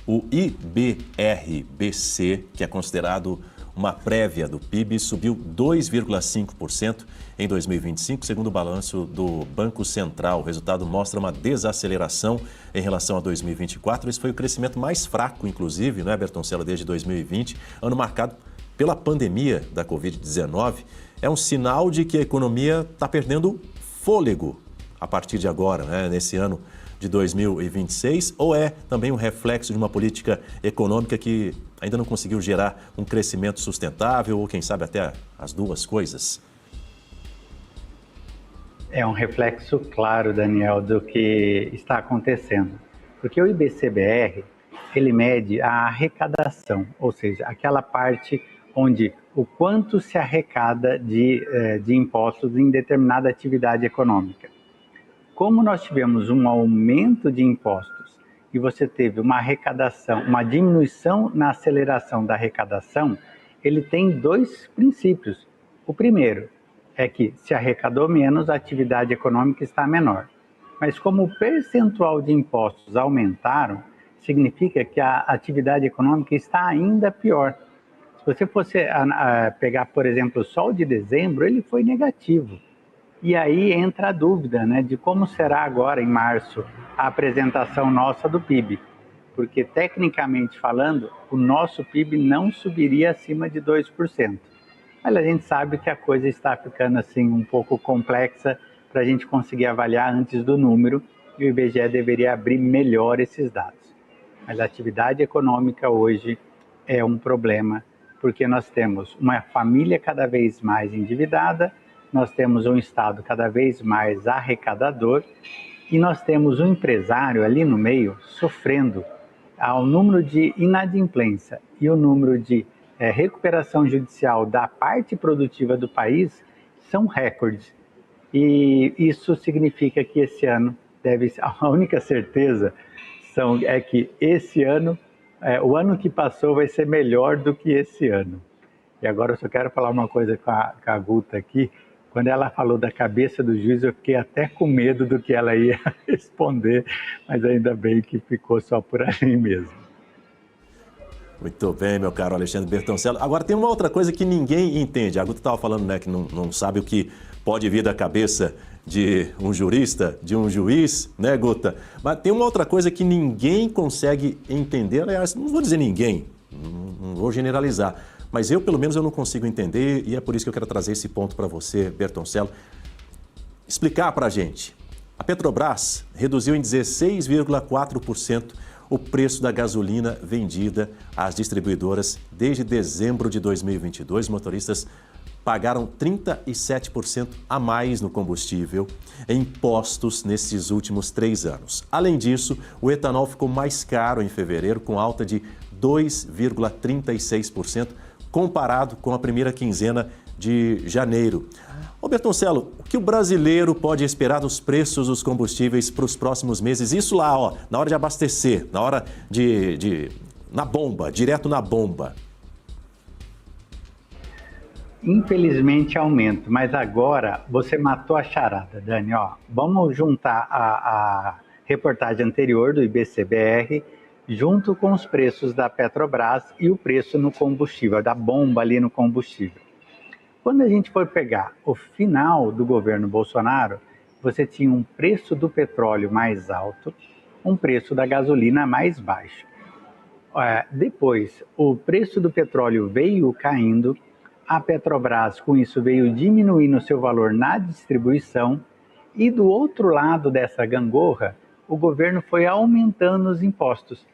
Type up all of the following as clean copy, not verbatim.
O IBRBC, que é considerado uma prévia do PIB, subiu 2,5% em 2025, segundo o balanço do Banco Central. O resultado mostra uma desaceleração em relação a 2024. Esse foi o crescimento mais fraco, inclusive, né, Bertoncello, desde 2020, ano marcado pela pandemia da Covid-19. É um sinal de que a economia está perdendo fôlego a partir de agora, né, nesse ano de 2026, ou é também um reflexo de uma política econômica que ainda não conseguiu gerar um crescimento sustentável, ou quem sabe até as duas coisas? É um reflexo claro, Daniel, do que está acontecendo. Porque o IBCBR, ele mede a arrecadação, ou seja, aquela parte onde o quanto se arrecada de impostos em determinada atividade econômica. Como nós tivemos um aumento de impostos e você teve uma arrecadação, uma diminuição na aceleração da arrecadação, ele tem dois princípios. O primeiro é que se arrecadou menos, a atividade econômica está menor. Mas como o percentual de impostos aumentaram, significa que a atividade econômica está ainda pior. Se você fosse pegar, por exemplo, só o de dezembro, ele foi negativo. E aí entra a dúvida, né, de como será agora, em março, a apresentação nossa do PIB. Porque, tecnicamente falando, o nosso PIB não subiria acima de 2%. Mas a gente sabe que a coisa está ficando assim um pouco complexa para a gente conseguir avaliar antes do número, e o IBGE deveria abrir melhor esses dados. Mas a atividade econômica hoje é um problema, porque nós temos uma família cada vez mais endividada, nós temos um Estado cada vez mais arrecadador e nós temos um empresário ali no meio sofrendo. O número de inadimplência e o número de recuperação judicial da parte produtiva do país são recordes. E isso significa que esse ano a única certeza é que esse ano, o ano que passou vai ser melhor do que esse ano. E agora eu só quero falar uma coisa com a Guta aqui. Quando ela falou da cabeça do juiz, eu fiquei até com medo do que ela ia responder, mas ainda bem que ficou só por ali mesmo. Muito bem, meu caro Alexandre Bertoncello. Agora tem uma outra coisa que ninguém entende. A Guta estava falando, né, que não sabe o que pode vir da cabeça de um jurista, de um juiz, né, Guta? Mas tem uma outra coisa que ninguém consegue entender. Aliás, não vou dizer ninguém, não vou generalizar. Mas eu, pelo menos, eu não consigo entender e é por isso que eu quero trazer esse ponto para você, Bertoncello. Explicar para a gente. A Petrobras reduziu em 16,4% o preço da gasolina vendida às distribuidoras desde dezembro de 2022. Os motoristas pagaram 37% a mais no combustível em impostos nesses últimos 3 anos. Além disso, o etanol ficou mais caro em fevereiro, com alta de 2,36%, comparado com a primeira quinzena de janeiro. Ô Bertoncello, o que o brasileiro pode esperar dos preços dos combustíveis para os próximos meses? Isso lá, ó, na hora de abastecer, na hora na bomba, direto na bomba. Infelizmente aumenta, mas agora você matou a charada, Dani. Ó, vamos juntar a reportagem anterior do IBCBR junto com os preços da Petrobras e o preço no combustível, da bomba ali no combustível. Quando a gente for pegar o final do governo Bolsonaro, você tinha um preço do petróleo mais alto, um preço da gasolina mais baixo. Depois, o preço do petróleo veio caindo, a Petrobras, com isso, veio diminuindo o seu valor na distribuição e, do outro lado dessa gangorra, o governo foi aumentando os impostos,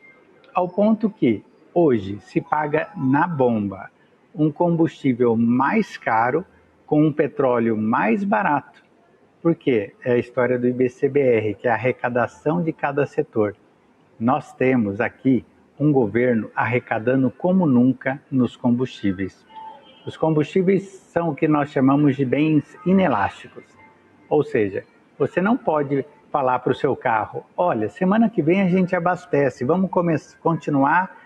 ao ponto que, hoje, se paga na bomba um combustível mais caro com um petróleo mais barato. Por quê? É a história do IBCBR, que é a arrecadação de cada setor. Nós temos aqui um governo arrecadando como nunca nos combustíveis. Os combustíveis são o que nós chamamos de bens inelásticos. Ou seja, você não pode falar para o seu carro, olha, semana que vem a gente abastece, vamos continuar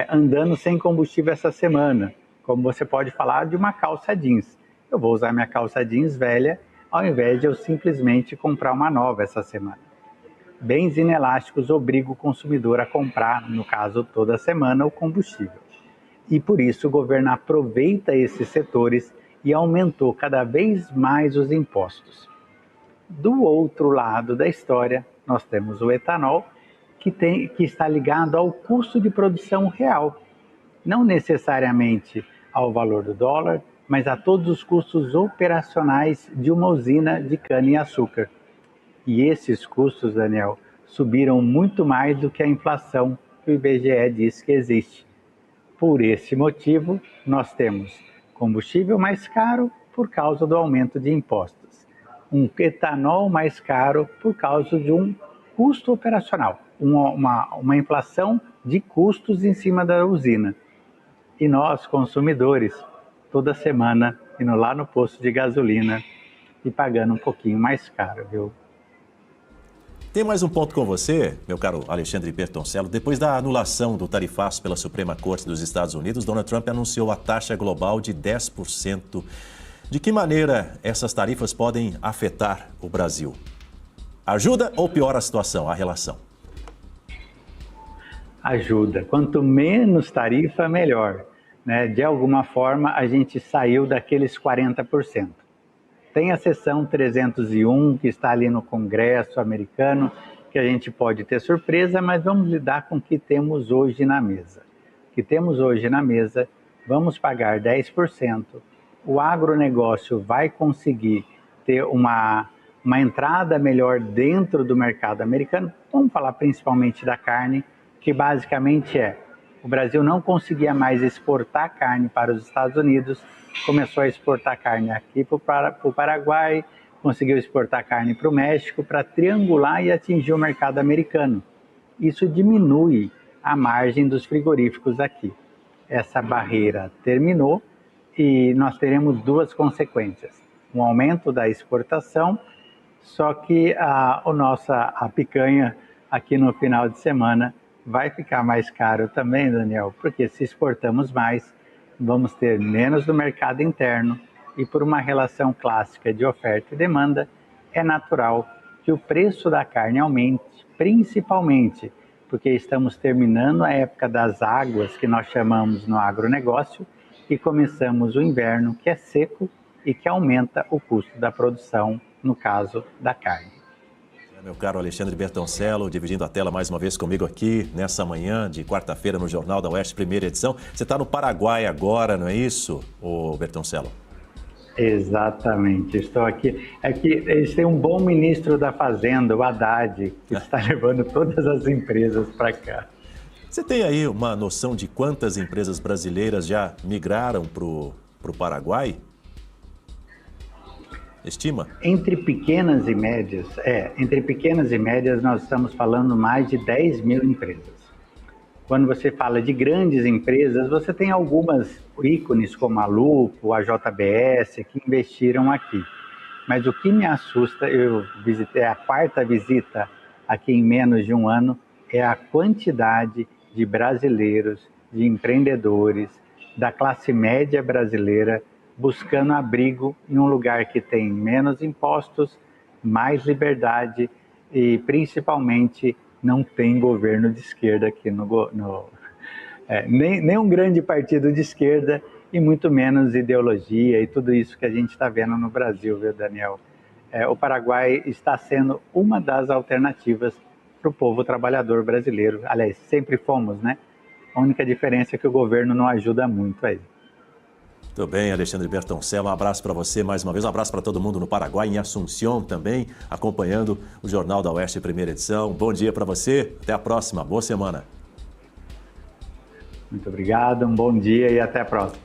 andando sem combustível essa semana. Como você pode falar de uma calça jeans. Eu vou usar minha calça jeans velha, ao invés de eu simplesmente comprar uma nova essa semana. bens inelásticos obrigam o consumidor a comprar, no caso toda semana, o combustível. E por isso o governo aproveita esses setores e aumentou cada vez mais os impostos. Do outro lado da história, nós temos o etanol, que está ligado ao custo de produção real, não necessariamente ao valor do dólar, mas a todos os custos operacionais de uma usina de cana-e-açúcar. E esses custos, Daniel, subiram muito mais do que a inflação que o IBGE diz que existe. Por esse motivo, nós temos combustível mais caro por causa do aumento de impostos, um etanol mais caro por causa de um custo operacional, uma inflação de custos em cima da usina. E nós, consumidores, toda semana indo lá no posto de gasolina e pagando um pouquinho mais caro, viu? Tem mais um ponto com você, meu caro Alexandre Bertoncello. Depois da anulação do tarifaço pela Suprema Corte dos Estados Unidos, Donald Trump anunciou a taxa global de 10%. De que maneira essas tarifas podem afetar o Brasil? Ajuda ou piora a situação, a relação? Ajuda. Quanto menos tarifa, melhor, né? De alguma forma, a gente saiu daqueles 40%. Tem a seção 301, que está ali no Congresso americano, que a gente pode ter surpresa, mas vamos lidar com o que temos hoje na mesa. O que temos hoje na mesa, vamos pagar 10%. O agronegócio vai conseguir ter uma entrada melhor dentro do mercado americano. Vamos falar principalmente da carne, que basicamente o Brasil não conseguia mais exportar carne para os Estados Unidos, começou a exportar carne aqui para o Paraguai, conseguiu exportar carne para o México para triangular e atingir o mercado americano. Isso diminui a margem dos frigoríficos aqui. Essa barreira terminou e nós teremos duas consequências. Um aumento da exportação, só que a picanha aqui no final de semana vai ficar mais caro também, Daniel, porque se exportamos mais, vamos ter menos do mercado interno e por uma relação clássica de oferta e demanda, é natural que o preço da carne aumente, principalmente porque estamos terminando a época das águas, que nós chamamos no agronegócio, e começamos o inverno, que é seco e que aumenta o custo da produção, no caso da carne. Meu caro Alexandre Bertoncello, dividindo a tela mais uma vez comigo aqui, nessa manhã de quarta-feira no Jornal da Oeste, primeira edição. Você está no Paraguai agora, não é isso, ô Bertoncello? Exatamente, estou aqui. É que eles têm um bom ministro da Fazenda, o Haddad, que está levando todas as empresas para cá. Você tem aí uma noção de quantas empresas brasileiras já migraram para o Paraguai? Estima? Entre pequenas e médias, nós estamos falando mais de 10 mil empresas. Quando você fala de grandes empresas, você tem algumas ícones como a Lupo, a JBS, que investiram aqui. Mas o que me assusta, eu visitei a quarta visita aqui em menos de um ano, é a quantidade de brasileiros, de empreendedores, da classe média brasileira, buscando abrigo em um lugar que tem menos impostos, mais liberdade e, principalmente, não tem governo de esquerda aqui nem um grande partido de esquerda e muito menos ideologia e tudo isso que a gente está vendo no Brasil, viu, Daniel? O Paraguai está sendo uma das alternativas para o povo trabalhador brasileiro. Aliás, sempre fomos, né? A única diferença é que o governo não ajuda muito aí. Muito bem, Alexandre Bertoncello, um abraço para você mais uma vez, um abraço para todo mundo no Paraguai, em Assunção também, acompanhando o Jornal da Oeste, primeira edição. Bom dia para você, até a próxima, boa semana. Muito obrigado, um bom dia e até a próxima.